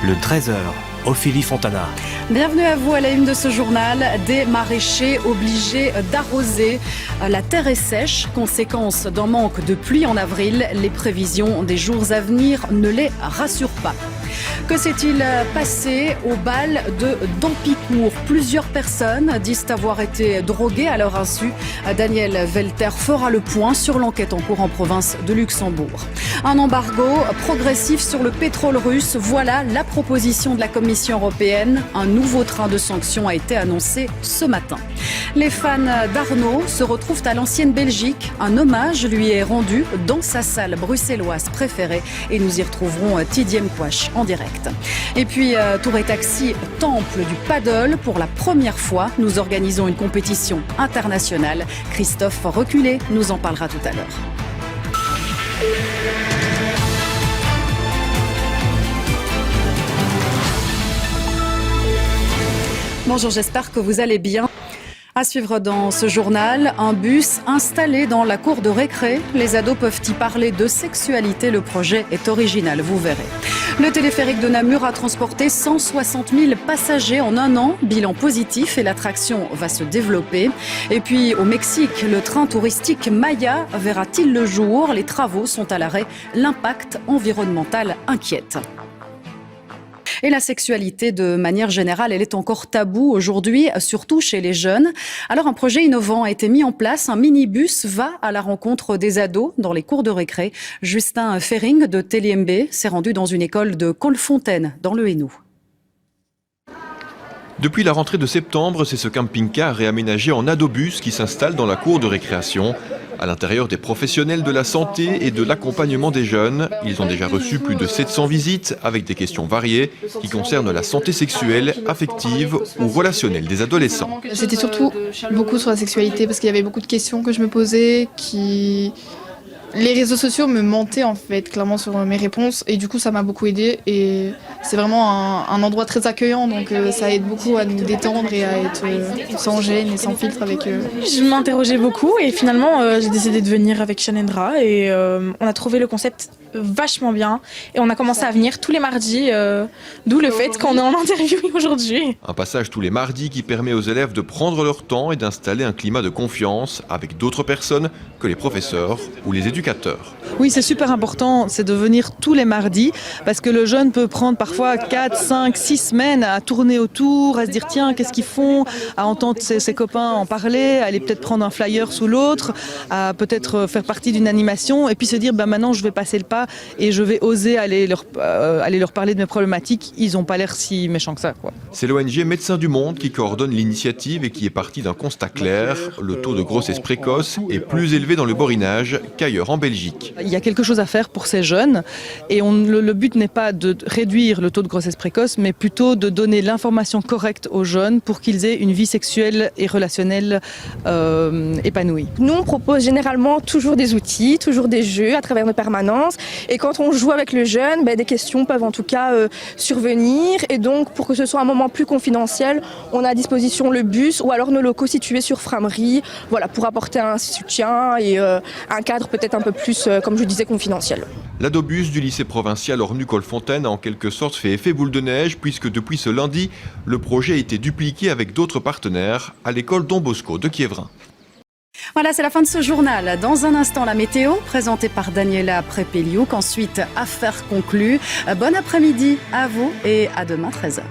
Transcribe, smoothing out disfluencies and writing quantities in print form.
Le 13h, Ophélie Fontana. Bienvenue à vous à la une de ce journal. Des maraîchers obligés d'arroser. La terre est sèche, conséquence d'un manque de pluie en avril. Les prévisions des jours à venir ne les rassurent pas. Que s'est-il passé au bal de Dampierre? Plusieurs personnes disent avoir été droguées à leur insu. Daniel Velter fera le point sur l'enquête en cours en province de Luxembourg. Un embargo progressif sur le pétrole russe. Voilà la proposition de la Commission européenne. Un nouveau train de sanctions a été annoncé ce matin. Les fans d'Arnaud se retrouvent à l'ancienne Belgique. Un hommage lui est rendu dans sa salle bruxelloise préférée. Et nous y retrouverons Tidiem Quash en direct. Et puis Tour et Taxi, temple du paddle. Pour la première fois, nous organisons une compétition internationale. Christophe Reculé nous en parlera tout à l'heure. Bonjour, j'espère que vous allez bien. À suivre dans ce journal, un bus installé dans la cour de récré. Les ados peuvent y parler de sexualité. Le projet est original, vous verrez. Le téléphérique de Namur a transporté 160 000 passagers en un an. Bilan positif et l'attraction va se développer. Et puis au Mexique, le train touristique Maya verra-t-il le jour? Les travaux sont à l'arrêt. L'impact environnemental inquiète. Et la sexualité, de manière générale, elle est encore taboue aujourd'hui, surtout chez les jeunes. Alors un projet innovant a été mis en place. Un minibus va à la rencontre des ados dans les cours de récré. Justin Fering de TéléMB s'est rendu dans une école de Colfontaine, dans le Hainaut. Depuis la rentrée de septembre, c'est ce camping-car réaménagé en adobus qui s'installe dans la cour de récréation. À l'intérieur des professionnels de la santé et de l'accompagnement des jeunes, ils ont déjà reçu plus de 700 visites avec des questions variées qui concernent la santé sexuelle, affective ou relationnelle des adolescents. C'était surtout beaucoup sur la sexualité parce qu'il y avait beaucoup de questions que je me posais Les réseaux sociaux me mentaient en fait clairement sur mes réponses et du coup ça m'a beaucoup aidé et c'est vraiment un endroit très accueillant donc ça aide beaucoup à nous détendre et à être sans gêne et sans filtre avec eux. Je m'interrogeais beaucoup et finalement j'ai décidé de venir avec Shanendra et on a trouvé le concept vachement bien et on a commencé à venir tous les mardis, d'où le fait qu'on est en interview aujourd'hui. Un passage tous les mardis qui permet aux élèves de prendre leur temps et d'installer un climat de confiance avec d'autres personnes que les professeurs ou les éducateurs. Oui, c'est super important, c'est de venir tous les mardis parce que le jeune peut prendre parfois 4, 5, 6 semaines à tourner autour, à se dire tiens, qu'est-ce qu'ils font, à entendre ses copains en parler, à aller peut-être prendre un flyer sous l'autre, à peut-être faire partie d'une animation et puis se dire maintenant je vais passer le pas et je vais oser aller leur parler de mes problématiques. Ils n'ont pas l'air si méchants que ça, quoi. C'est l'ONG Médecins du Monde qui coordonne l'initiative et qui est partie d'un constat clair. Le taux de grossesse précoce est plus élevé dans le Borinage qu'ailleurs en Belgique. Il y a quelque chose à faire pour ces jeunes et le but n'est pas de réduire le taux de grossesse précoce mais plutôt de donner l'information correcte aux jeunes pour qu'ils aient une vie sexuelle et relationnelle épanouie. Nous on propose généralement toujours des outils, toujours des jeux à travers nos permanences. Et quand on joue avec le jeune, des questions peuvent en tout cas survenir. Et donc, pour que ce soit un moment plus confidentiel, on a à disposition le bus ou alors nos locaux situés sur Frameries, voilà, pour apporter un soutien et un cadre peut-être un peu plus, comme je disais, confidentiel. L'adobus du lycée provincial Ornu-Colfontaine a en quelque sorte fait effet boule de neige puisque depuis ce lundi, le projet a été dupliqué avec d'autres partenaires à l'école Don Bosco de Quiévrain. Voilà, c'est la fin de ce journal. Dans un instant, la météo, présentée par Daniela Prepeliuk. Ensuite, affaires conclues. Bon après-midi à vous et à demain 13h.